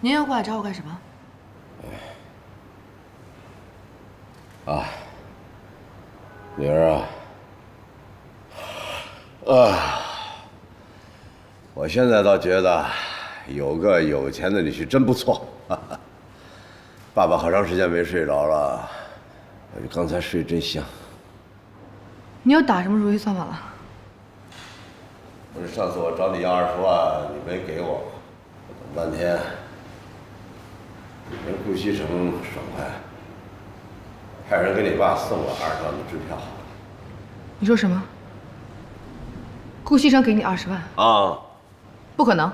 您又过来找我干什么？啊，女儿啊，我现在倒觉得有个有钱的女婿真不错。爸爸好长时间没睡着了，刚才睡真香。你又打什么如意算盘了？不是上次我找你要20万，你没给我，我等半天，人顾西城爽快，派人给你爸送了20万的支票。你说什么？顾西城给你20万？啊，不可能！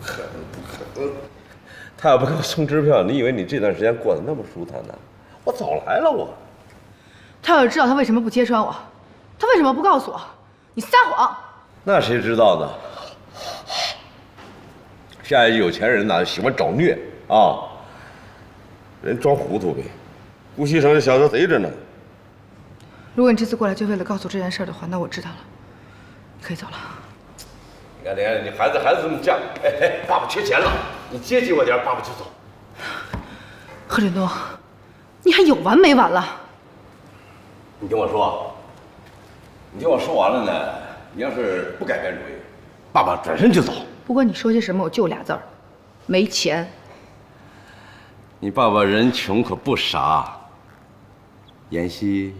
不可能！他要不给我送支票，你以为你这段时间过得那么舒坦呢？我早来了，我。他要是知道他为什么不揭穿我，他为什么不告诉我？你撒谎！那谁知道呢？现在有钱人呐，喜欢找虐啊，人装糊涂呗。顾西城这小子贼着呢。如果你这次过来就为了告诉我这件事的话，那我知道了，你可以走了。你看，你孩子这么犟，哎，爸爸缺钱了，你接济我点，爸爸就走。贺振东，你还有完没完了？你听我说，你听我说完了呢。你要是不改变主意，爸爸转身就走。不管你说些什么，我就俩字儿：没钱。你爸爸人穷可不傻，妍希。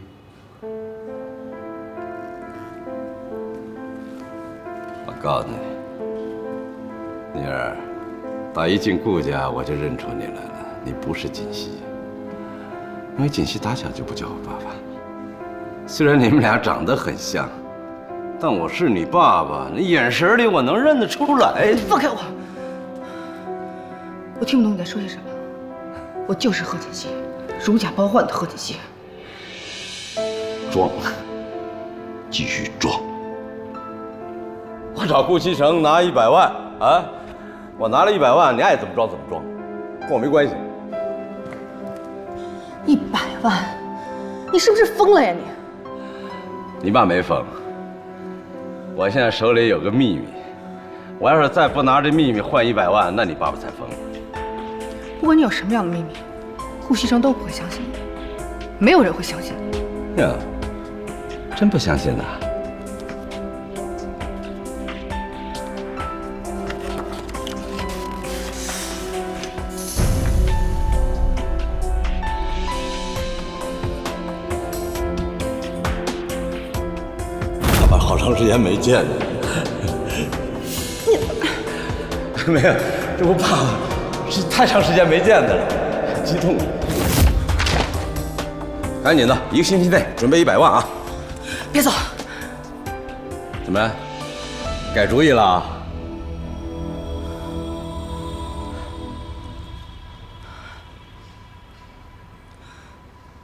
我告诉你，女儿，打一进顾家，我就认出你来了，你不是锦溪，因为锦溪打小就不叫我爸爸。虽然你们俩长得很像，但我是你爸爸，那眼神里我能认得出来。放开我！我听不懂你在说些什么。我就是贺锦溪，如假包换的贺锦溪。装，继续装。我找顾西城拿100万啊，我拿了100万，你爱怎么装怎么装，跟我没关系。100万？你是不是疯了呀你？你爸没疯，我现在手里有个秘密，我要是再不拿这秘密换100万，那你爸爸才疯了。不管你有什么样的秘密，顾西城都不会相信你，没有人会相信你。呀，真不相信呐？爸爸好长时间没见了。没有，这不爸爸是太长时间没见的了，激动了。赶紧的，1个星期内准备100万啊！别走！怎么，改主意了？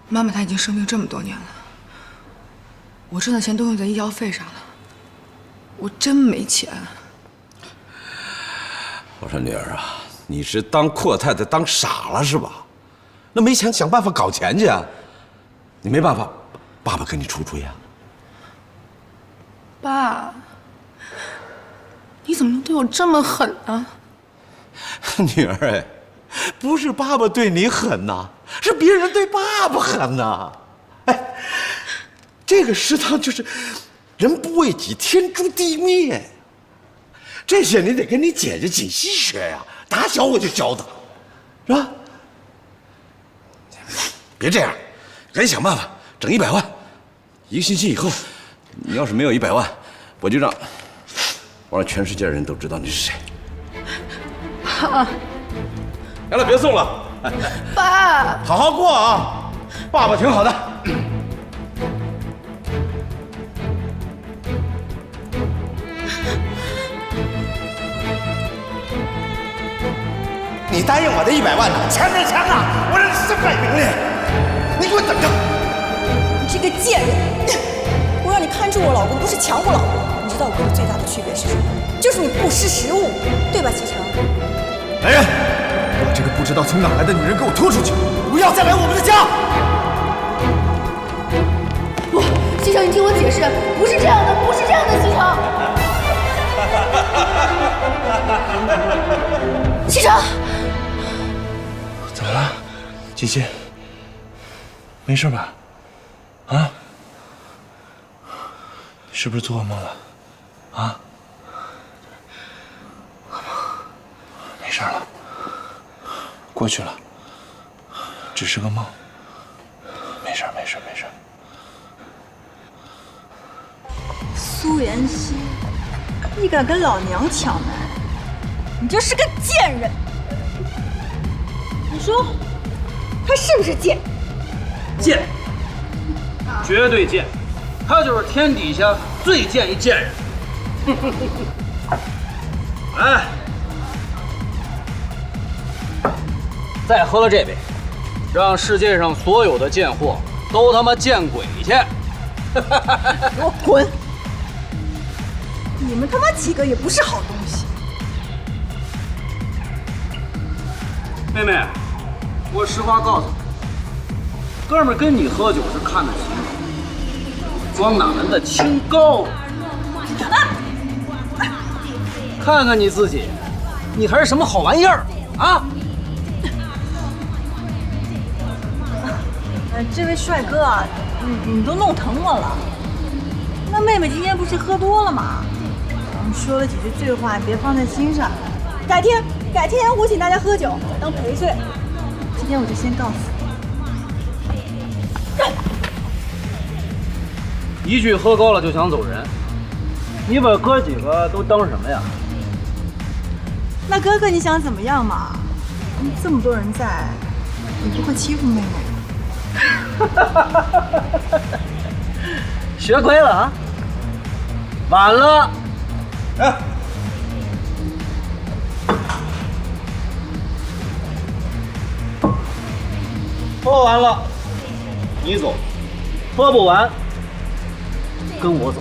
妈妈她已经生病这么多年了，我挣的钱都用在医药费上了，我真没钱。我说女儿啊，你是当阔太太当傻了是吧？那没钱想办法搞钱去啊！你没办法，爸爸给你出主意啊。爸，你怎么能对我这么狠呢？女儿哎，不是爸爸对你狠呐，是别人对爸爸狠呐。哎，这个食堂就是人不为己，天诛地灭。这些你得跟你姐姐锦溪学呀，打小我就教她，是吧？别这样，赶紧想办法整100万。1个星期以后，你要是没有100万，我让全世界人都知道你是谁。爸，行了，别送了，爸，好好过啊！爸爸挺好的。你答应我的100万呢？钱没钱呢？我让你身败名裂！你给我等着！你这个贱人！我让你看住我老公，不是抢我老公。你知道我跟你最大的区别是什么？就是你不识时务，对吧，西城？来人，把这个不知道从哪来的女人给我拖出去！不要再来我们的家！不，西城，你听我解释，不是这样的，不是这样的，西城。启程。怎么了，姐姐？没事吧？啊？是不是做噩梦了？啊？没事了，过去了，只是个梦。没事，没事，没事。苏妍希，你敢跟老娘抢男人，你就是个贱人！你说，他是不是贱？贱，绝对贱，他就是天底下最贱一贱人。来，再喝了这杯，让世界上所有的贱货都他妈见鬼去！给我滚！你们他妈几个也不是好东西。妹妹，我实话告诉你，哥们儿跟你喝酒是看得起你，装哪门子清高？看看你自己，你还是什么好玩意儿啊？这位帅哥啊，你都弄疼我了。那妹妹今天不是喝多了吗？说了几句醉话，你别放在心上。改天我请大家喝酒当赔罪。今天我就先告诉你，一句喝高了就想走人，你把哥几个都当什么呀？那哥哥你想怎么样嘛？这么多人在，你不会欺负妹妹吧？学亏了啊！晚了。哎，喝完了，你走；喝不完，跟我走。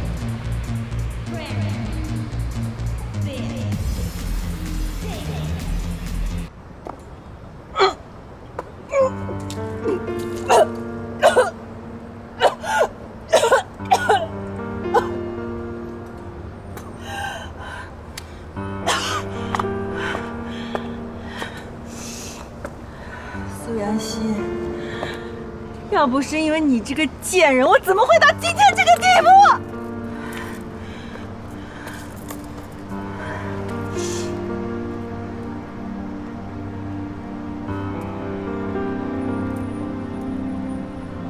苏妍希，要不是因为你这个贱人，我怎么会到今天这个地步？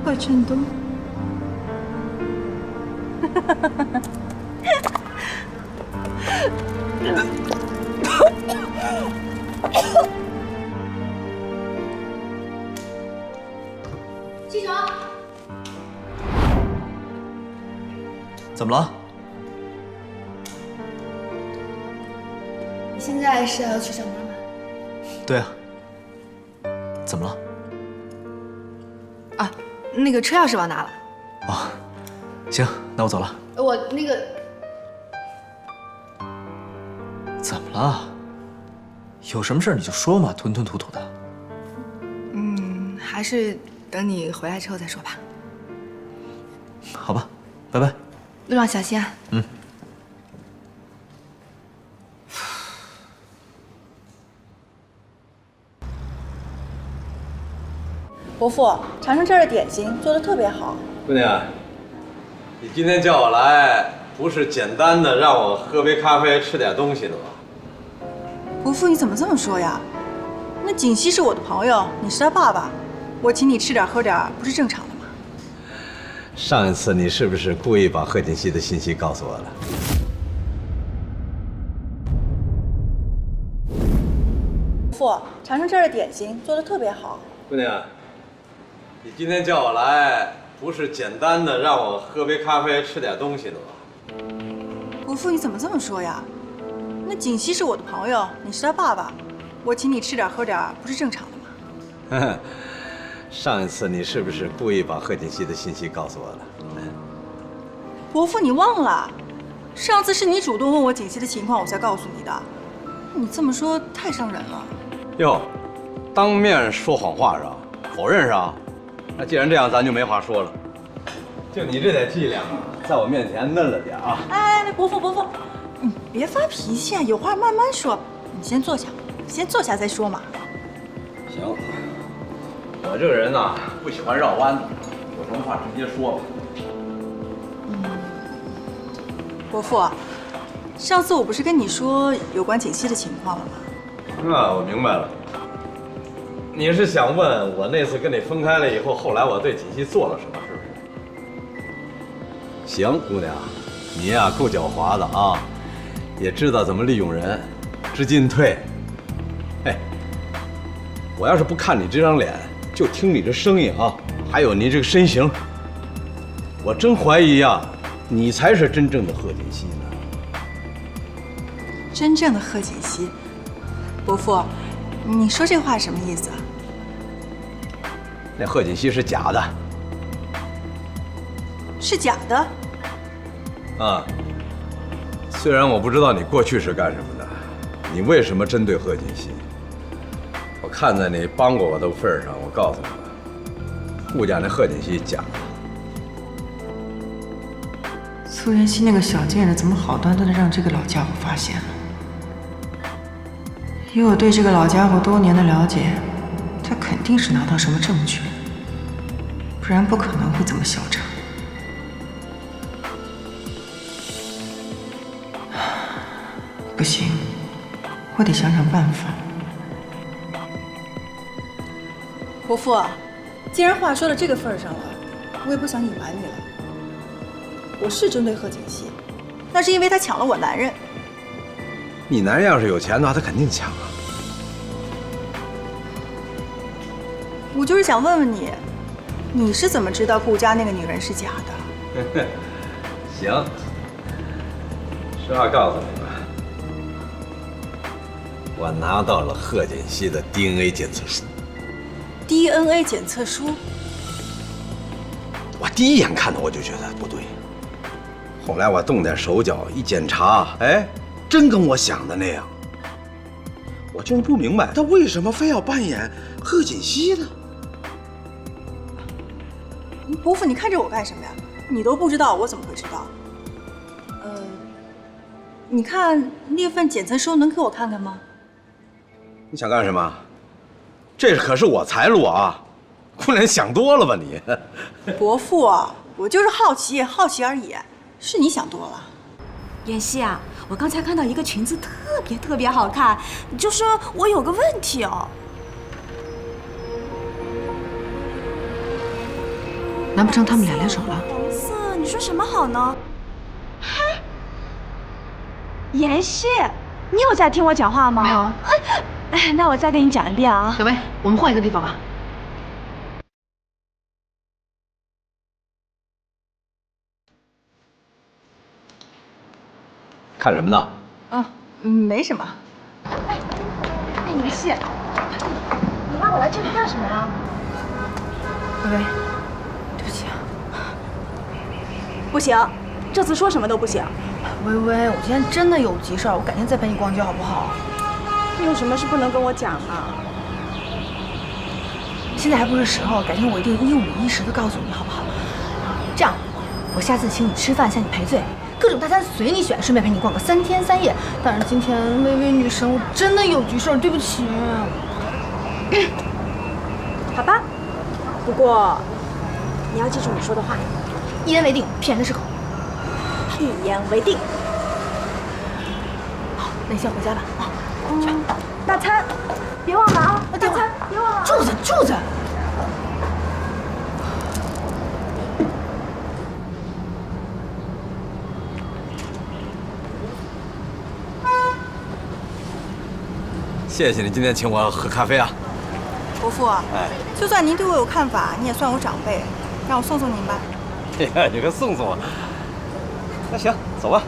贺振东，启程。怎么了？你现在是要去上班吗？对啊。怎么了？啊，那个车钥匙忘拿了。哦，行，那我走了。我那个怎么了？有什么事你就说嘛，吞吞吐吐的。还是等你回来之后再说吧。好吧，拜拜。路上小心啊。嗯。伯父，长城这儿的点心做的特别好。姑娘，你今天叫我来，不是简单的让我喝杯咖啡、吃点东西的吧？伯父，你怎么这么说呀？那锦溪是我的朋友，你是他爸爸，我请你吃点喝点，不是正常的吗？上一次你是不是故意把贺锦熙的信息告诉我了？伯父，长城这儿的点心做的特别好。姑娘，你今天叫我来，不是简单的让我喝杯咖啡、吃点东西的吧？伯父，你怎么这么说呀？那锦溪是我的朋友，你是他爸爸，我请你吃点喝点，不是正常的吗？上一次你是不是故意把贺锦熙的信息告诉我了？伯父，你忘了，上次是你主动问我锦溪的情况，我才告诉你的。你这么说太伤人了。哟，当面说谎话是吧？否认是吧？那既然这样，咱就没话说了。就你这点伎俩啊，在我面前嫩了点啊！哎，伯父，你别发脾气啊，有话慢慢说。你先坐下，先坐下再说嘛。行，我这个人呐，不喜欢绕弯子，有什么话直接说吧。伯父，上次我不是跟你说有关锦溪的情况了吗？那我明白了，你是想问我那次跟你分开了以后，后来我对锦溪做了什么，是不是？行，姑娘，你呀够狡猾的啊，也知道怎么利用人，知进退。哎，我要是不看你这张脸，就听你这声音啊，还有你这个身形，我真怀疑呀，你才是真正的贺锦溪呢。真正的贺锦溪，伯父，你说这话什么意思啊？那贺锦溪是假的。是假的？啊，虽然我不知道你过去是干什么的，你为什么针对贺锦溪？我看在你帮过我的份上，我告诉你吧，顾家那贺锦溪假的。苏妍希那个小贱人怎么好端端的让这个老家伙发现了？以我对这个老家伙多年的了解，他肯定是拿到什么证据了，不然不可能会这么嚣张。不行，我得想想办法。伯父，既然话说到这个份上了，我也不想隐瞒你了。我是针对贺锦溪，那是因为他抢了我男人。你男人要是有钱的话，他肯定抢啊。我就是想问问你，你是怎么知道顾家那个女人是假的？行，实话告诉你吧，我拿到了贺锦溪的 DNA 检测书。DNA 检测书？我第一眼看到我就觉得不对，后来我动点手脚一检查，哎，真跟我想的那样。我就是不明白他为什么非要扮演贺锦溪呢？伯父，你看着我干什么呀？你都不知道，我怎么会知道？你看那份检测书，能给我看看吗？你想干什么？这可是我财路啊！姑娘，想多了吧你？伯父，我就是好奇，好奇而已，是你想多了。妍希啊，我刚才看到一个裙子特别好看，就是我有个问题哦。难不成他们俩联手了？黄色，你说什么好呢？嗨，妍希，你有在听我讲话吗？没有啊。哎，那我再跟你讲一遍啊。小薇，我们换一个地方吧。看什么呢？啊，没什么。哎，妍希，你拉我来这里干什么呀？薇薇，对不起啊。不行，这次说什么都不行。薇薇，我今天真的有急事儿，我改天再陪你逛街好不好？你有什么事不能跟我讲啊？现在还不是时候，改天我一定一五一十的告诉你，好不好？这样，我下次请你吃饭，向你赔罪，各种大餐随你选，顺便陪你逛个3天3夜。但是今天薇薇女神，我真的有急事儿，对不起。好吧，不过你要记住你说的话，一言为定，骗人的是口。一言为定。好，那你先回家吧。啊，去。大餐，别忘了啊！大餐别忘了啊。柱子，柱子。谢谢你今天请我喝咖啡啊。伯父，哎，就算您对我有看法，你也算我长辈，让我送送您吧。哎呀，你还送送我？那行，走吧。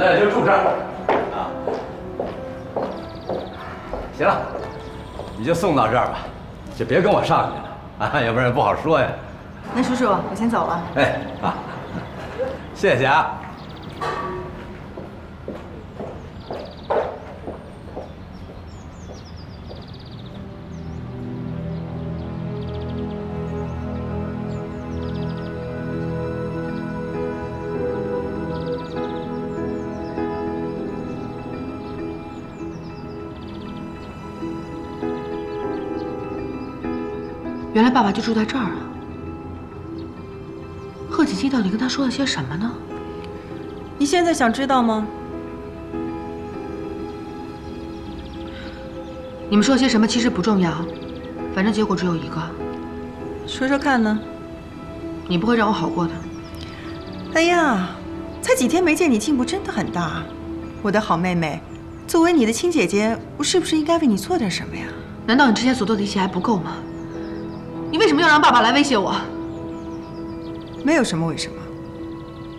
那也就住这儿啊。行了，你就送到这儿吧，就别跟我上去了啊，要不然不好说呀。那叔叔，我先走了。哎啊，谢谢啊。原来爸爸就住在这儿啊！贺锦熙到底跟他说了些什么呢？你现在想知道吗？你们说些什么其实不重要，反正结果只有一个。说说看呢？你不会让我好过的。哎呀，才几天没见，你进步真的很大，我的好妹妹。作为你的亲姐姐，我是不是应该为你做点什么呀？难道你之前所做的一切还不够吗？你为什么要让爸爸来威胁我？没有什么为什么，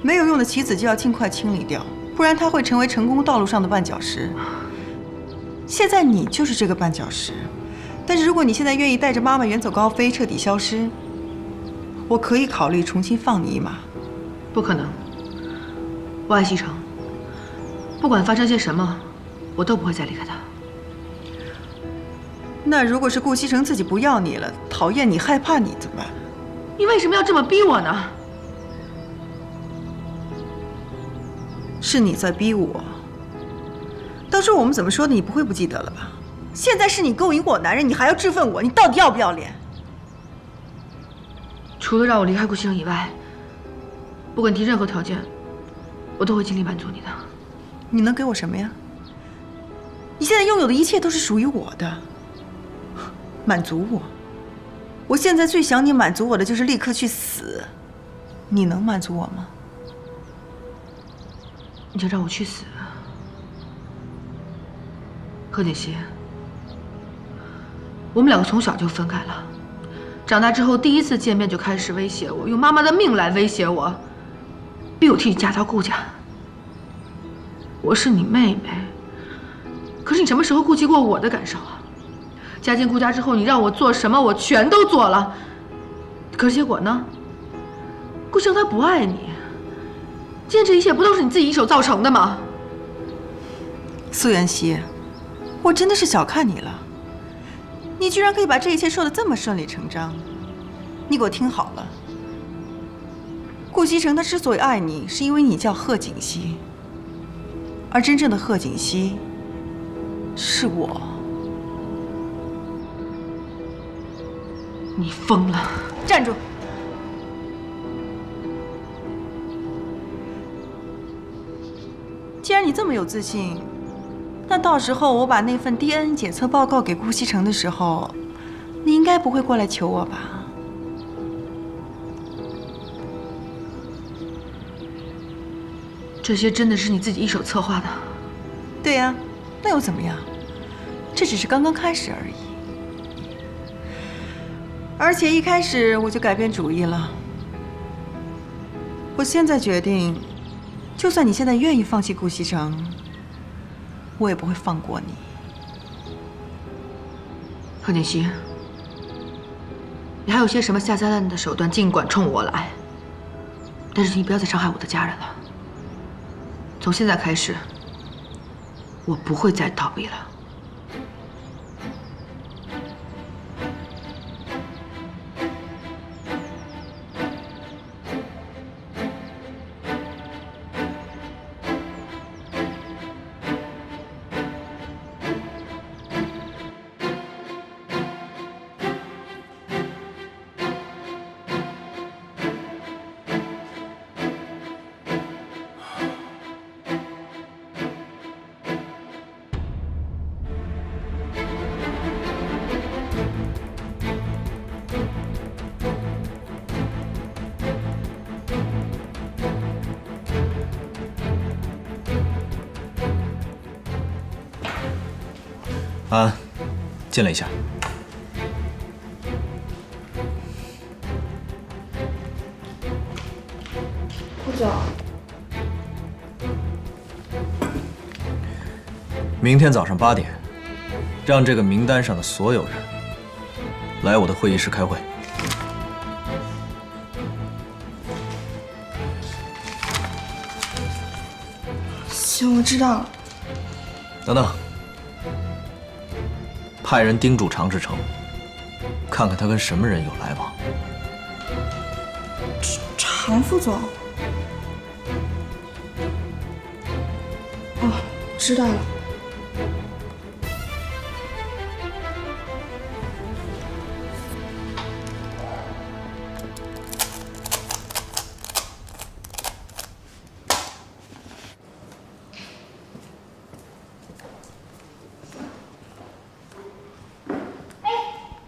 没有用的棋子就要尽快清理掉，不然它会成为成功道路上的绊脚石。现在你就是这个绊脚石，但是如果你现在愿意带着妈妈远走高飞，彻底消失，我可以考虑重新放你一马。不可能，我爱西城，不管发生些什么，我都不会再离开他。那如果是顾西城自己不要你了，讨厌你、害怕你怎么办？你为什么要这么逼我呢？是你在逼我。当初我们怎么说的，你不会不记得了吧？现在是你勾引我男人，你还要质问我，你到底要不要脸？除了让我离开顾西城以外，不管你提任何条件，我都会尽力满足你的。你能给我什么呀？你现在拥有的一切都是属于我的。满足我，我现在最想你满足我的就是立刻去死。你能满足我吗？你就让我去死。贺锦熙，我们两个从小就分开了，长大之后第一次见面就开始威胁我，用妈妈的命来威胁我，逼我替你嫁到顾家。我是你妹妹，可是你什么时候顾及过我的感受啊？嫁进顾家之后，你让我做什么，我全都做了。可是结果呢？顾生他不爱你。今天这一切不都是你自己一手造成的吗？苏妍希，我真的是小看你了。你居然可以把这一切说得这么顺理成章。你给我听好了，顾西城他之所以爱你，是因为你叫贺锦熙，而真正的贺锦熙是我。你疯了！站住！既然你这么有自信，那到时候我把那份 DNA 检测报告给顾西城的时候，你应该不会过来求我吧？这些真的是你自己一手策划的？对呀，那又怎么样？这只是刚刚开始而已。而且一开始我就改变主意了。我现在决定，就算你现在愿意放弃顾西城，我也不会放过你。贺锦熙，你还有些什么下三滥的手段，尽管冲我来，但是你不要再伤害我的家人了。从现在开始，我不会再逃避了。安，进来一下。顾总，明天早上8点，让这个名单上的所有人来我的会议室开会。行，我知道了。等等，派人盯住常志成，看看他跟什么人有来往。常副总。哦，知道了。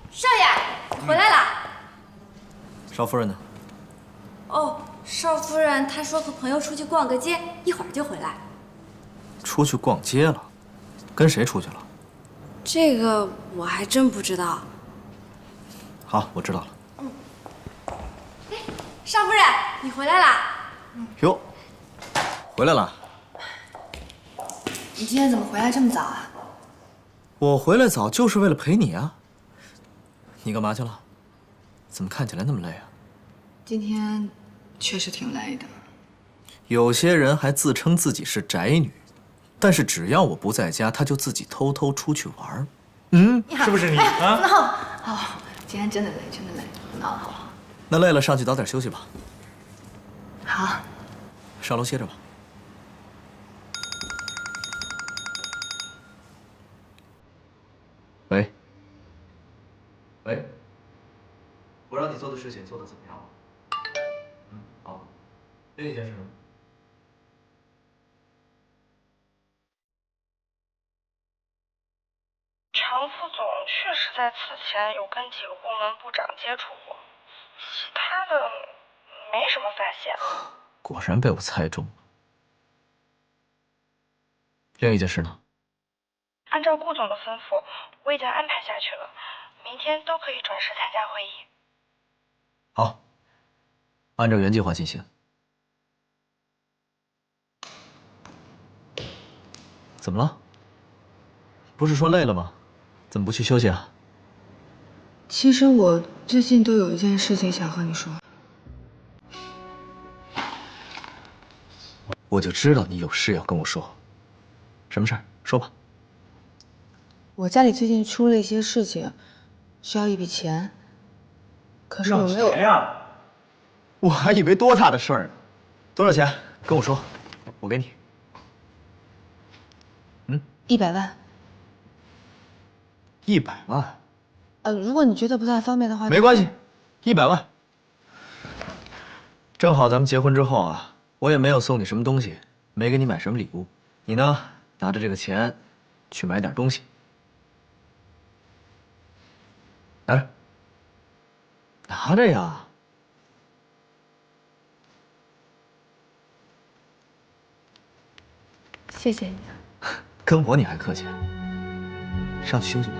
少爷回来啦！少夫人呢？哦，少夫人她说和朋友出去逛个街，一会儿就回来。出去逛街了？跟谁出去了？这个我还真不知道。好，我知道了。少夫人，你回来啦？哟，回来了。你今天怎么回来这么早啊？我回来早就是为了陪你啊。你干嘛去了？怎么看起来那么累啊？今天确实挺累的。有些人还自称自己是宅女，但是只要我不在家，她就自己偷偷出去玩。是不是你啊？好，今天真的累，真的累，不闹了好不好？那累了上去早点休息吧。好，上楼歇着吧。喂。喂。我让你做的事情做得怎么样了？好。另一件事呢？常副总确实在此前有跟几个部门部长接触过，其他的没什么发现。果然被我猜中了。另一件事呢？按照顾总的吩咐，我已经安排下去了，明天都可以准时参加会议。好，按照原计划进行。怎么了？不是说累了吗？怎么不去休息啊？其实我最近都有一件事情想和你说。我就知道你有事要跟我说。什么事儿？说吧。我家里最近出了一些事情，需要一笔钱，可是我没有。我还以为多大的事儿呢。多少钱？跟我说，我给你。100万。100万？如果你觉得不太方便的话，没关系，100万。正好咱们结婚之后啊，我也没有送你什么东西，没给你买什么礼物。你呢，拿着这个钱，去买点东西。拿着，拿着呀。谢谢你。跟我你还客气？上去休息吧。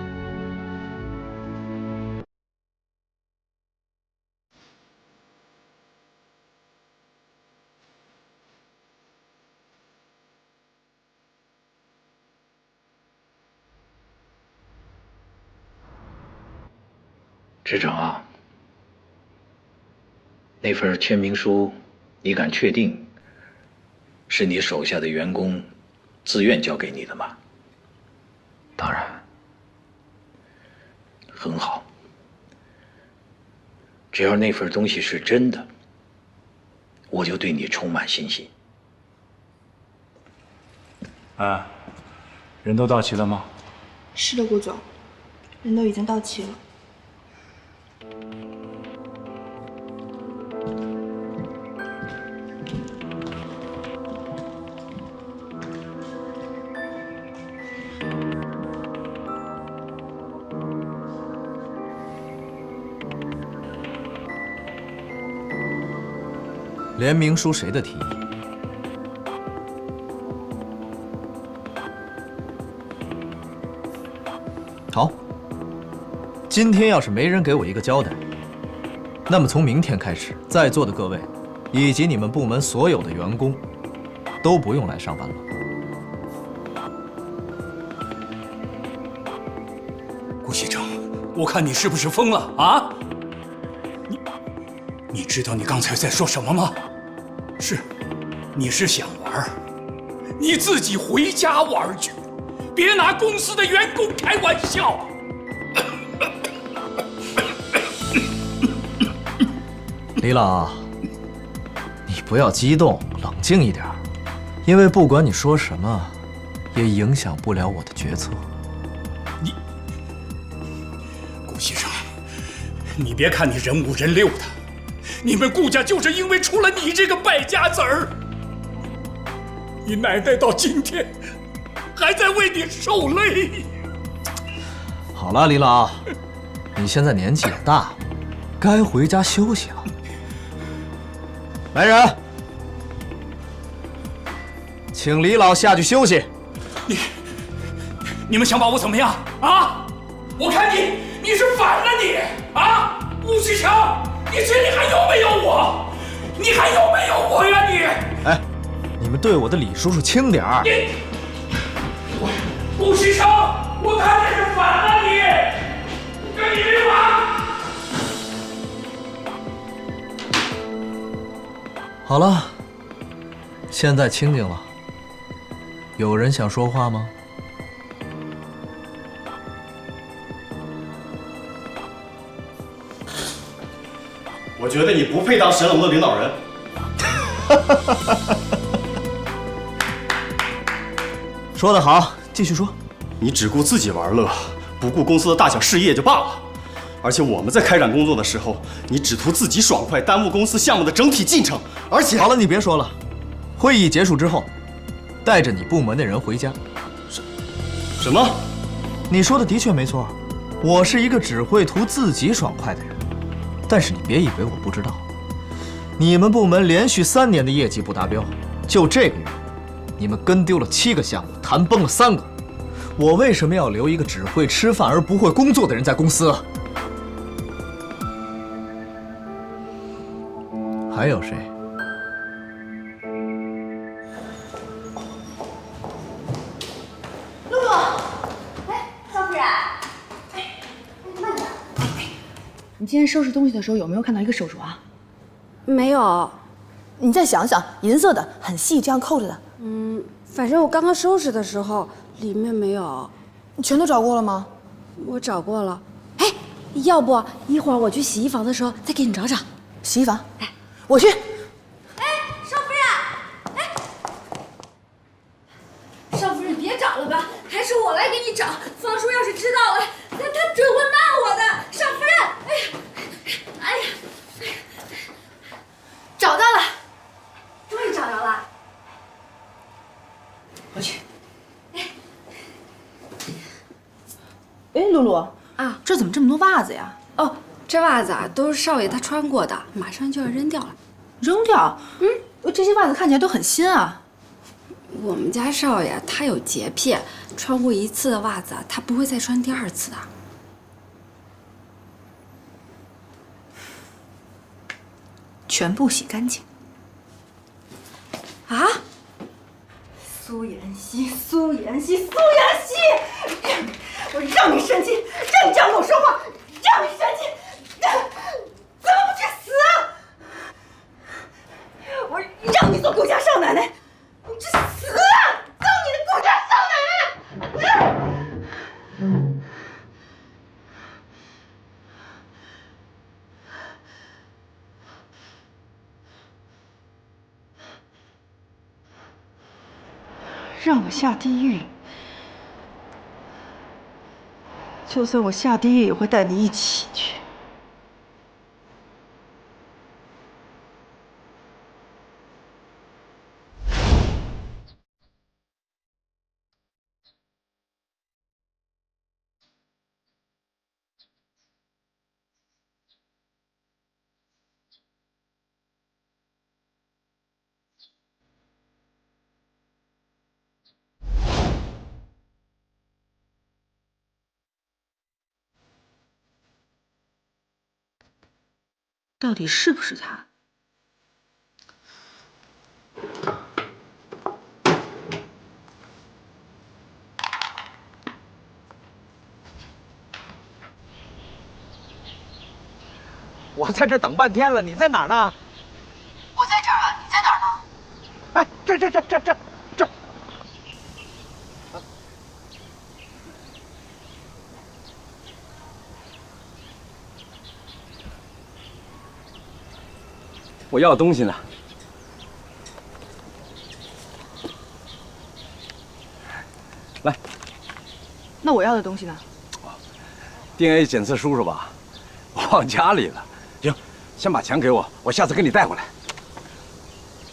志成啊，那份签名书，你敢确定是你手下的员工自愿交给你的吗？当然。很好。只要那份东西是真的，我就对你充满信心。人都到齐了吗？是的，顾总，人都已经到齐了。联名书谁的提议？好，今天要是没人给我一个交代，那么从明天开始，在座的各位，以及你们部门所有的员工，都不用来上班了。顾西城，我看你是不是疯了啊？你知道你刚才在说什么吗？你是想玩，你自己回家玩去，别拿公司的员工开玩笑。李老，你不要激动，冷静一点，因为不管你说什么，也影响不了我的决策。顾先生，你别看你人五人六的，你们顾家就是因为出了你这个败家子儿，你奶奶到今天还在为你受累。好了，李老，你现在年纪也大了，该回家休息了。来人，请李老下去休息。你们想把我怎么样啊？我看你是反了你啊！顾西城，你心里还有没有我？你还有没有我呀你？哎，你们对我的李叔叔轻点儿。顾西城，我看你是反了你，跟你没完！好了，现在清静了。有人想说话吗？我觉得你不配当神龙的领导人。说得好，继续说。你只顾自己玩乐，不顾公司的大小事业就罢了。而且我们在开展工作的时候，你只图自己爽快，耽误公司项目的整体进程。而且，好了，你别说了。会议结束之后，带着你部门的人回家。什么？你说的的确没错，我是一个只会图自己爽快的人。但是你别以为我不知道，你们部门连续3年的业绩不达标，就这个月，你们跟丢了7个项目，谈崩了3个。我为什么要留一个只会吃饭而不会工作的人在公司？还有谁？露露，哎，少夫人，哎，慢点。你今天收拾东西的时候有没有看到一个手镯啊？没有。你再想想，银色的，很细，这样扣着的。反正我刚刚收拾的时候里面没有。你全都找过了吗？我找过了。哎，要不一会儿我去洗衣房的时候再给你找找。洗衣房？哎，我去。少夫人，少夫人别找了吧，还是我来给你找。方叔要是知道了，他准会骂我的。少夫人，哎呀，找到了，终于找着了。我去。哎，露露啊，这怎么这么多袜子呀？哦，这袜子啊都是少爷他穿过的，马上就要扔掉了。扔掉？这些袜子看起来都很新啊。我们家少爷他有洁癖，穿过1次的袜子，他不会再穿第2次的。全部洗干净。啊？苏妍希，苏妍希，苏妍希！我让你生气，让你这样跟我说话，让你生气，怎么不去死啊？我让你做顾家少奶奶，你去死啊！揍你的顾家少奶奶！让我下地狱，就算我下地狱，也会带你一起去。到底是不是他？我在这等半天了，你在哪儿呢？我在这儿啊，你在哪儿呢？哎，这。我要东西呢。来，那我要的东西呢？ DNA 检测书是吧？我忘家里了。行，先把钱给我，我下次给你带回来。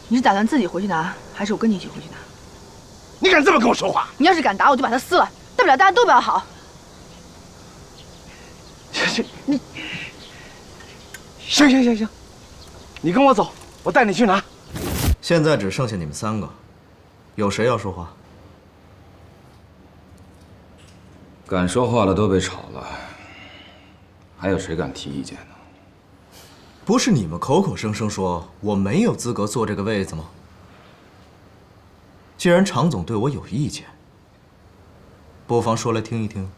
你是打算自己回去拿，还是我跟你一起回去拿？你敢这么跟我说话？你要是敢打，我就把它撕了，大不了大家都不要好。行，你跟我走，我带你去拿。现在只剩下你们3个，有谁要说话？敢说话的都被炒了，还有谁敢提意见呢？不是你们口口声声说我没有资格坐这个位子吗？既然常总对我有意见，不妨说来听一听。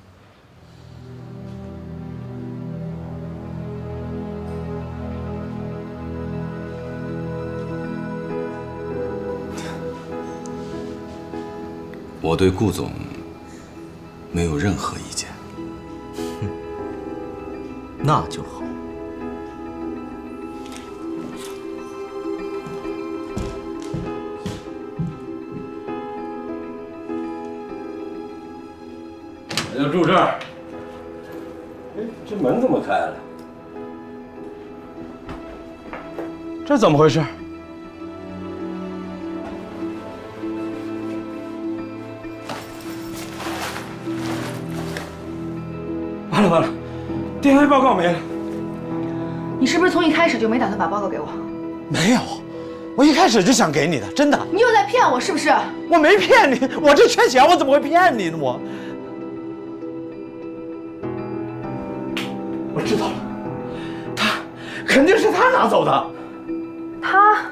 我对顾总没有任何意见。那就好。我就住这儿。哎，这门怎么开了？这怎么回事？完了 ，DNA 报告没了。你是不是从一开始就没打算把报告给我？没有，我一开始就想给你的，真的。你又在骗我是不是？我没骗你，我这缺钱，我怎么会骗你呢？我知道了，他肯定是他拿走的。他。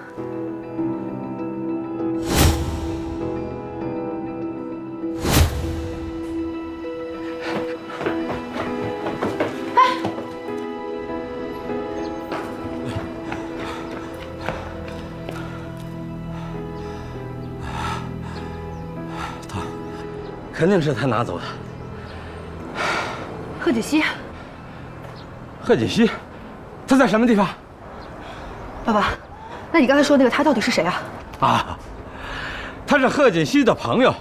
肯定是他拿走的。贺锦熙，贺锦熙，他在什么地方？爸爸，那你刚才说那个他到底是谁啊？啊，他是贺锦熙的朋友。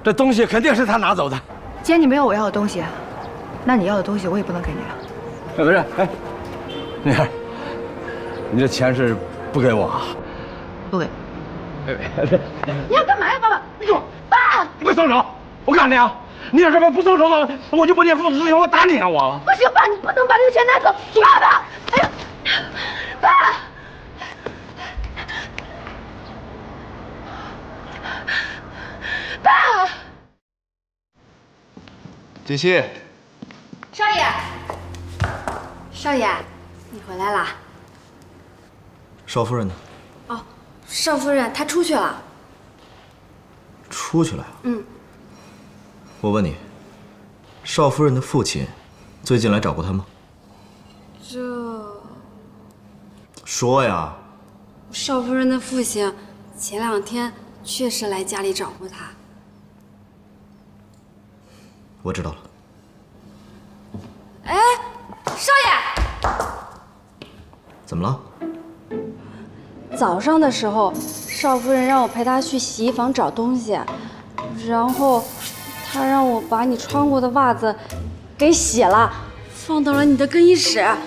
这东西肯定是他拿走的。既然你没有我要的东西，那你要的东西我也不能给你了。不是，哎，女儿，你这钱是不给我啊？不给。你要干嘛呀，爸爸？你给我，爸！你快松手！我告诉你啊，你要是不松手的话，我就不念父子之情，我打你啊！我不行，爸，你不能把这个钱拿走，爸爸！哎呀，爸！爸！锦溪，少爷，少爷，你回来啦？少夫人呢？哦，少夫人她出去了。出去了呀？嗯。我问你，少夫人的父亲最近来找过她吗？这……说呀。少夫人的父亲前2天确实来家里找过她。我知道了。哎，少爷，怎么了？早上的时候，少夫人让我陪她去洗衣房找东西，然后她让我把你穿过的袜子给洗了，放到了你的更衣室。啊！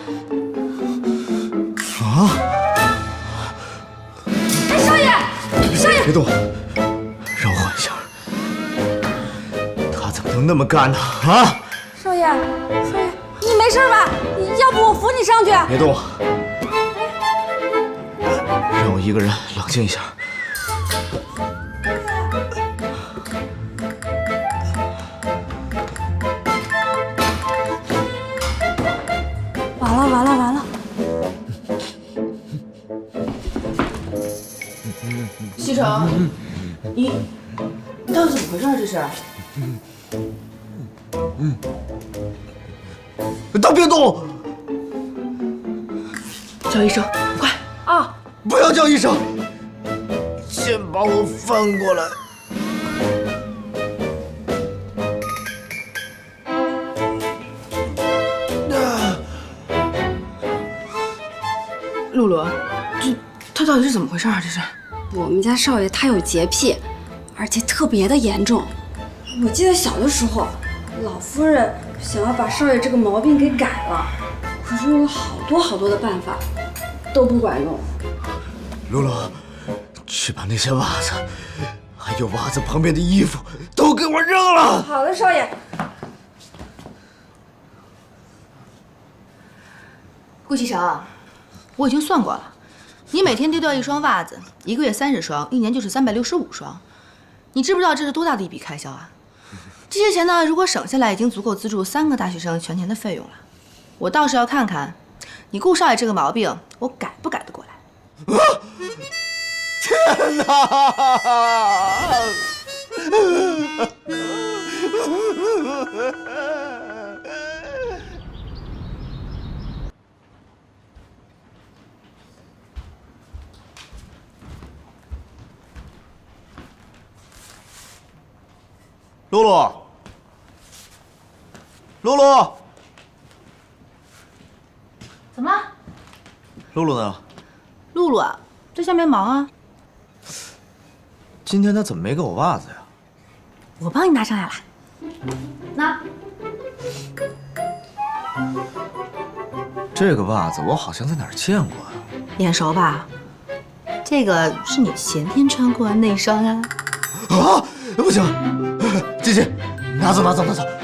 哎，少爷，少爷，别动，让我缓一下。他怎么能那么干呢？啊！少爷，少爷，你没事吧？要不我扶你上去？别动，让我一个人冷静一下。完了！西城，你到底怎么回事？这是？都别动！叫医生，快！啊！不要叫医生，先把我翻过来。露露，他到底是怎么回事啊？这是？我们家少爷他有洁癖，而且特别的严重。我记得小的时候，老夫人想要把少爷这个毛病给改了，可是用了好多的办法，都不管用。露露，去把那些袜子，还有袜子旁边的衣服都给我扔了。好的，少爷。顾西城，我已经算过了，你每天丢掉1双袜子，1个月30双，1年就是365双。你知不知道这是多大的一笔开销啊？这些钱呢，如果省下来，已经足够资助3个大学生全年的费用了。我倒是要看看，你顾少爷这个毛病，我改不改得过来。天哪！露露，露露，怎么了？露露呢？露露啊，在下面忙啊。今天她怎么没给我袜子呀？我帮你拿上来了。拿。这个袜子我好像在哪儿见过啊？眼熟吧？这个是你前天穿过的那双啊。啊！不行，姐姐，拿走！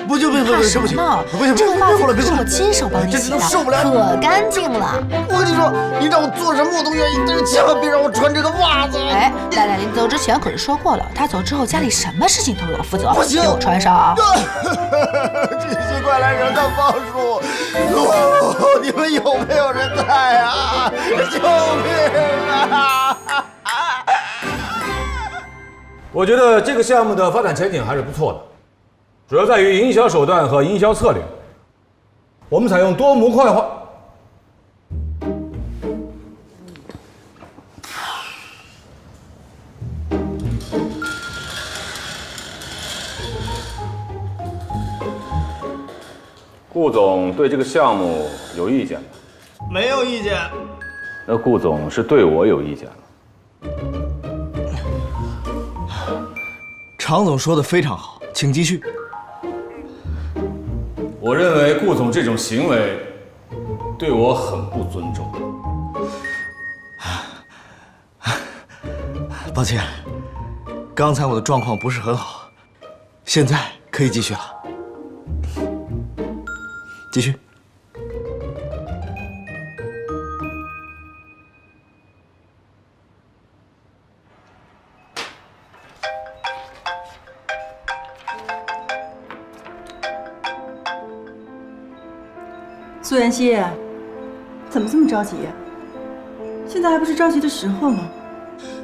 不行，怕什么？这个袜子是我亲手帮你洗的，受不了，可干净了。我跟你说，你让我做什么我都愿意，但是千万别让我穿这个袜子。哎，赖赖，你走之前可是说过了，他走之后家里什么事情都由我负责。不行，给我穿上。这些快来人看放鼠！露，你们有没有人在啊？救命啊！我觉得这个项目的发展前景还是不错的，主要在于营销手段和营销策略。我们采用多模块化。顾总对这个项目有意见吗？没有意见。那顾总是对我有意见了。常总说的非常好，请继续。我认为顾总这种行为对我很不尊重。抱歉，刚才我的状况不是很好，现在可以继续了。继续。苏妍希，怎么这么着急？现在还不是着急的时候呢。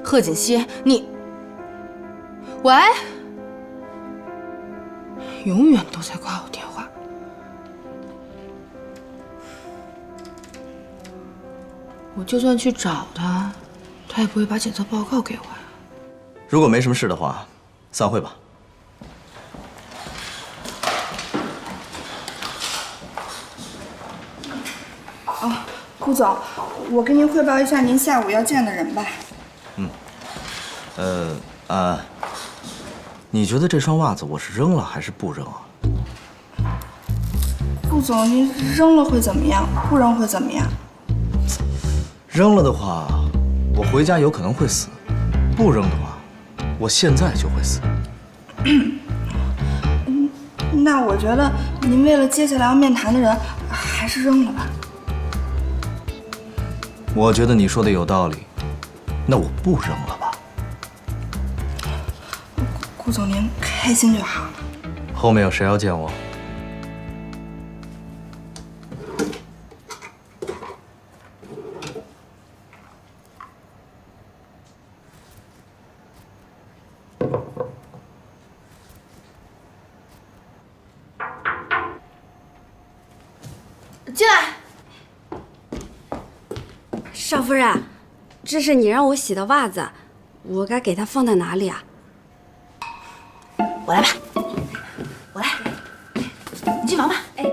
贺锦熙，你，喂，永远都在挂我电话。我就算去找他，他也不会把检测报告给我呀。如果没什么事的话，散会吧。顾总，我跟您汇报一下您下午要见的人吧。你觉得这双袜子我是扔了还是不扔啊？顾总，您扔了会怎么样？不扔会怎么样？扔了的话，我回家有可能会死；不扔的话，我现在就会死。那我觉得您为了接下来要面谈的人，还是扔了吧。我觉得你说的有道理，那我不扔了吧。顾总，您开心就好。后面有谁要见我？进来。少夫人，这是你让我洗的袜子，我该给它放在哪里啊？我来吧，我来，你进房吧。哎，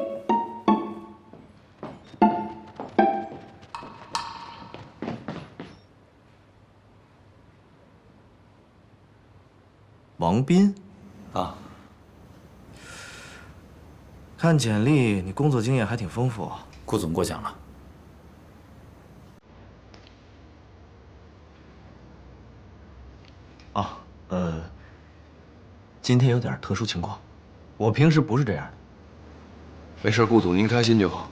王斌，啊，看简历，你工作经验还挺丰富。顾总过奖了。啊，今天有点特殊情况，我平时不是这样的。没事，顾总您开心就好。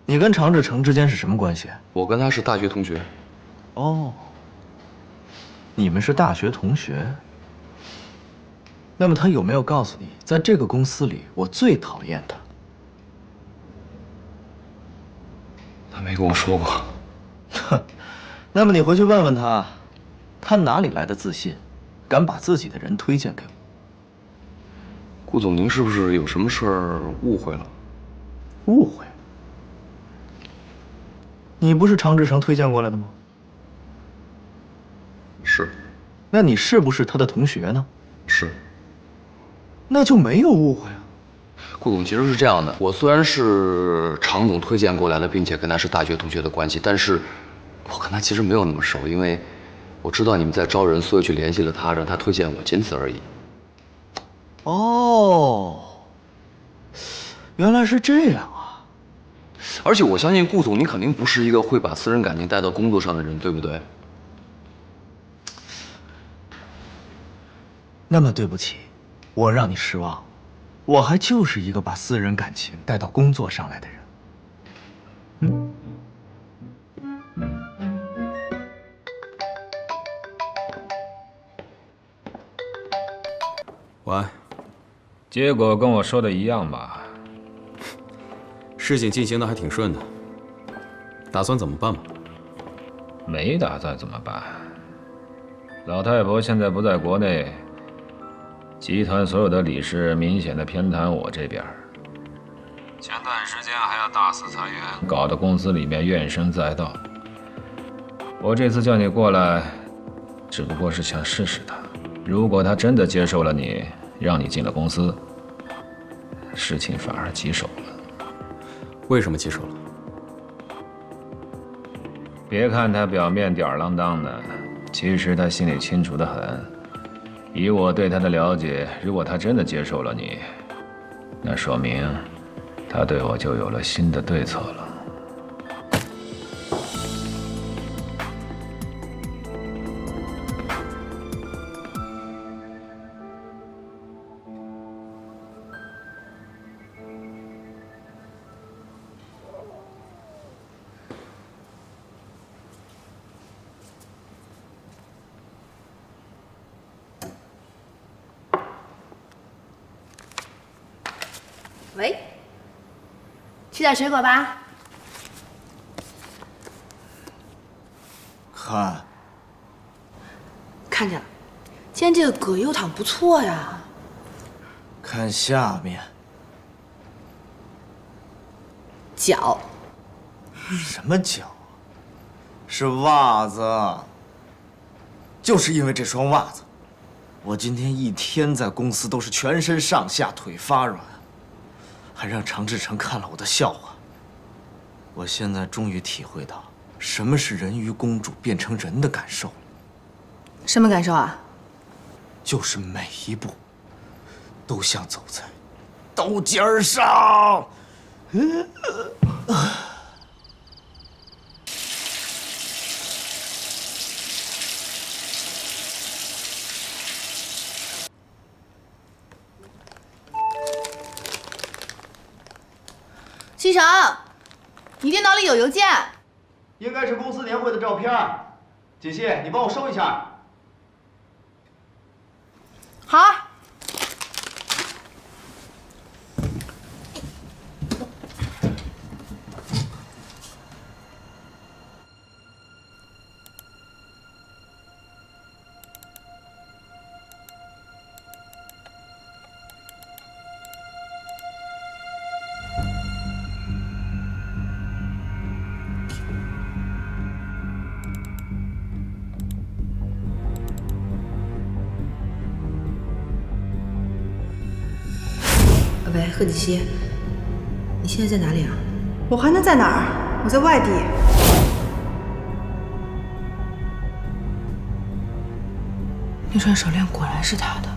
你跟常志成之间是什么关系？我跟他是大学同学。哦，你们是大学同学。那么他有没有告诉你，在这个公司里，我最讨厌他？他没跟我说过。哼，那么你回去问问他，他哪里来的自信，敢把自己的人推荐给我？顾总，您是不是有什么事儿误会了？误会？你不是常志成推荐过来的吗？是。那你是不是他的同学呢？是。那就没有误会啊。顾总，其实是这样的，我虽然是常总推荐过来的，并且跟他是大学同学的关系，但是我跟他其实没有那么熟，因为我知道你们在招人，所以去联系了他，让他推荐我，仅此而已。哦，原来是这样啊！而且我相信顾总，你肯定不是一个会把私人感情带到工作上的人，对不对？那么对不起，我让你失望，我还就是一个把私人感情带到工作上来的人。喂，结果跟我说的一样吧？事情进行的还挺顺的，打算怎么办吗？没打算怎么办？老太婆现在不在国内，集团所有的理事明显的偏袒我这边。前段时间还要大肆裁员，搞得公司里面怨声载道。我这次叫你过来，只不过是想试试他。如果他真的接受了你，让你进了公司，事情反而棘手了。为什么棘手了？别看他表面吊儿郎当的，其实他心里清楚得很。以我对他的了解，如果他真的接受了你，那说明他对我就有了新的对策了。喂，吃点水果吧。看见了，今天这个葛优躺不错呀。看下面，脚。什么脚？是袜子。就是因为这双袜子，我今天一天在公司都是全身上下腿发软，还让常志成看了我的笑话。我现在终于体会到什么是人鱼公主变成人的感受了。什么感受啊？就是每一步都像走在刀尖上。西城，你电脑里有邮件。应该是公司年会的照片。锦溪，你帮我收一下。好。贺锦熙，你现在在哪里啊？我还能在哪儿？我在外地。那串手链果然是他的。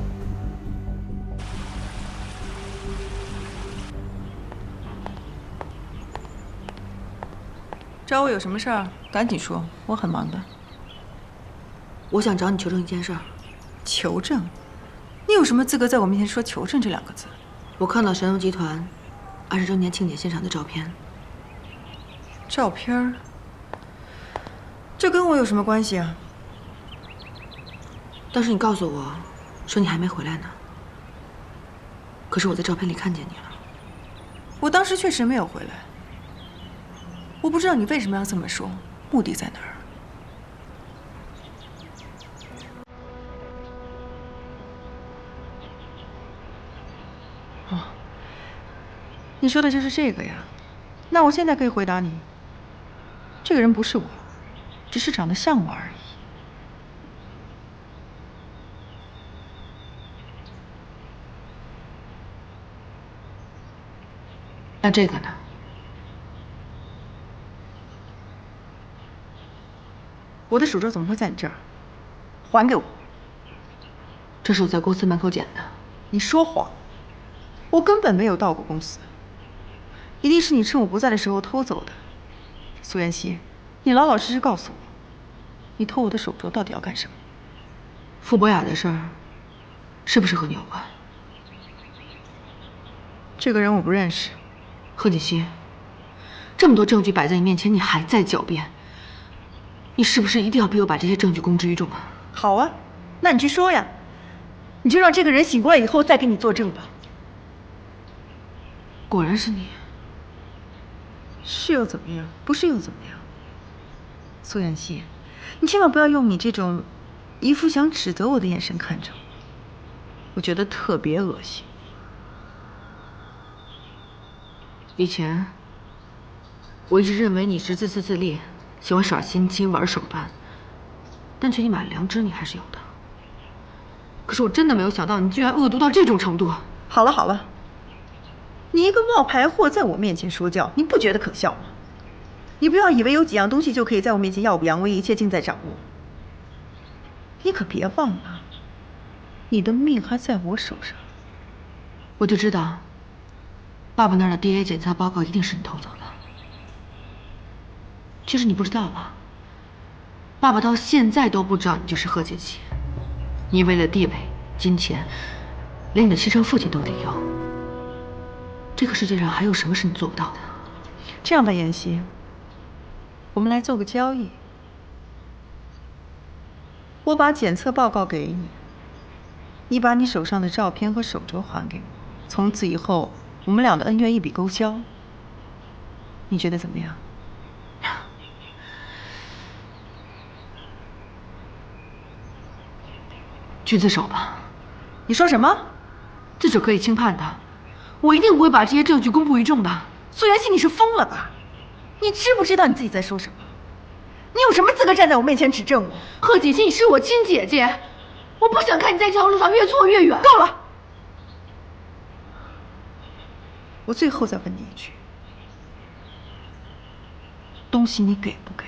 找我有什么事儿？赶紧说，我很忙的。我想找你求证一件事儿。求证？你有什么资格在我面前说求证这2个字？我看到神龙集团20周年庆典现场的照片。照片儿？这跟我有什么关系啊？当时你告诉我，说你还没回来呢。可是我在照片里看见你了。我当时确实没有回来。我不知道你为什么要这么说，目的在哪儿？哦，你说的就是这个呀？那我现在可以回答你，这个人不是我，只是长得像我而已。那这个呢？我的手镯怎么会在你这儿？还给我！这是我在公司门口捡的。你说谎！我根本没有到过公司，一定是你趁我不在的时候偷走的。苏妍希，你老老实实告诉我，你偷我的手镯到底要干什么？傅博雅的事儿，是不是和你有关？这个人我不认识。贺锦熙，这么多证据摆在你面前，你还在狡辩，你是不是一定要逼我把这些证据公之于众啊？好啊，那你去说呀，你就让这个人醒过来以后再给你作证吧。果然是你。是又怎么样？不是又怎么样？苏妍希，你千万不要用你这种一副想指责我的眼神看着我，我觉得特别恶心。以前我一直认为你是自私自利，喜欢耍心机玩手段，但最起码良知你还是有的。可是我真的没有想到你居然恶毒到这种程度。好了好了，你一个冒牌货在我面前说教，你不觉得可笑吗？你不要以为有几样东西就可以在我面前耀武扬威，一切尽在掌握。你可别忘了，你的命还在我手上。我就知道爸爸那儿的 DNA 检测报告一定是你偷走的。其实你不知道吧，爸爸到现在都不知道你就是贺锦熙。你为了地位、金钱，连你的亲生父亲都利用。这个世界上还有什么是你做不到的？这样吧，妍希，我们来做个交易。我把检测报告给你，你把你手上的照片和手镯还给我，从此以后我们俩的恩怨一笔勾销。你觉得怎么样？狙击手吧？你说什么？这就可以轻判他？我一定不会把这些证据公布于众的。苏妍希，你是疯了吧？你知不知道你自己在说什么？你有什么资格站在我面前指证我？贺锦熙，你是我亲姐姐，我不想看你在这条路上越错越远。够了！我最后再问你一句，东西你给不给？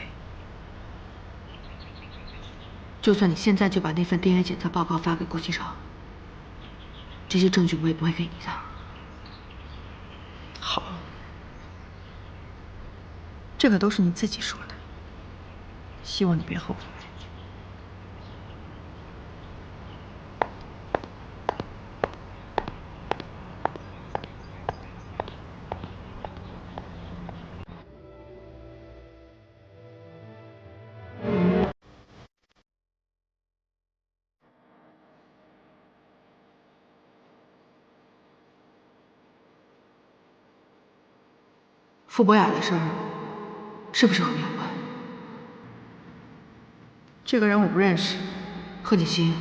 就算你现在就把那份 DNA 检测报告发给顾西超，这些证据我也不会给你的。好，这个都是你自己说的，希望你别后悔。傅博雅的事儿，是不是和你有关？这个人我不认识。贺锦熙，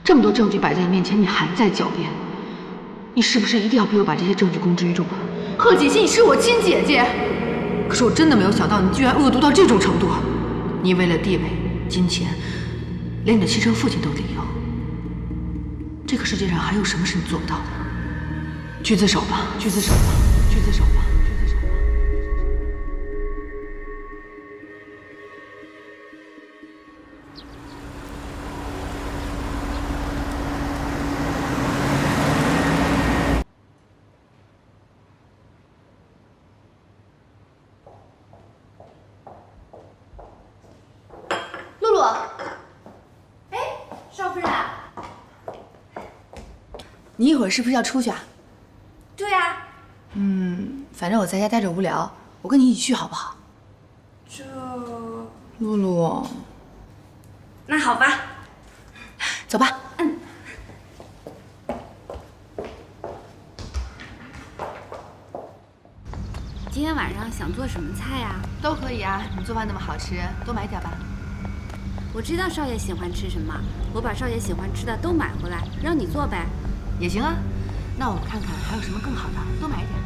这么多证据摆在你面前，你还在狡辩，你是不是一定要逼我把这些证据公之于众啊？贺锦熙，你是我亲姐姐，可是我真的没有想到你居然恶毒到这种程度。你为了地位、金钱，连你的亲生父亲都利用。这个世界上还有什么是你做不到的？狙击手吧，狙击手吧，狙击手吧，狙击手吧。露露，哎，少夫人，你一会儿是不是要出去啊？对呀。反正我在家待着无聊，我跟你一起去好不好？这，露露，那好吧，走吧。今天晚上想做什么菜呀？都可以啊，你做饭那么好吃，多买点吧。我知道少爷喜欢吃什么，我把少爷喜欢吃的都买回来，让你做呗。也行啊，那我们看看还有什么更好的，多买一点。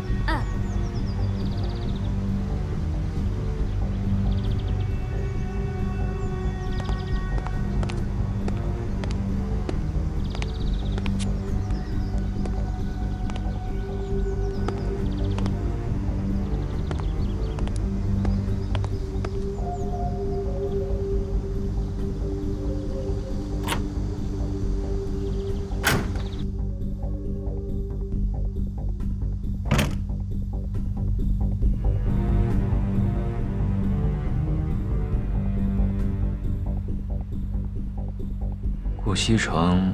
顾西城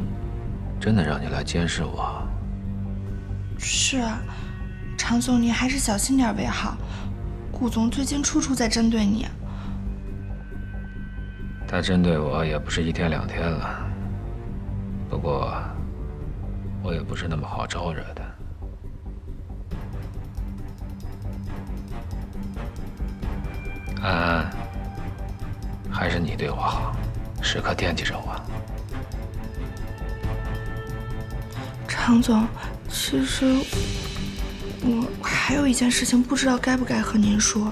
真的让你来监视我？是啊，常总，你还是小心点为好。顾总最近处处在针对你。他针对我也不是1天2天了，不过我也不是那么好招惹的。安安，还是你对我好，时刻惦记着我。常总，其实我还有一件事情，不知道该不该和您说。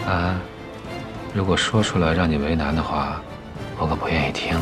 安安，如果说出来让你为难的话，我可不愿意听。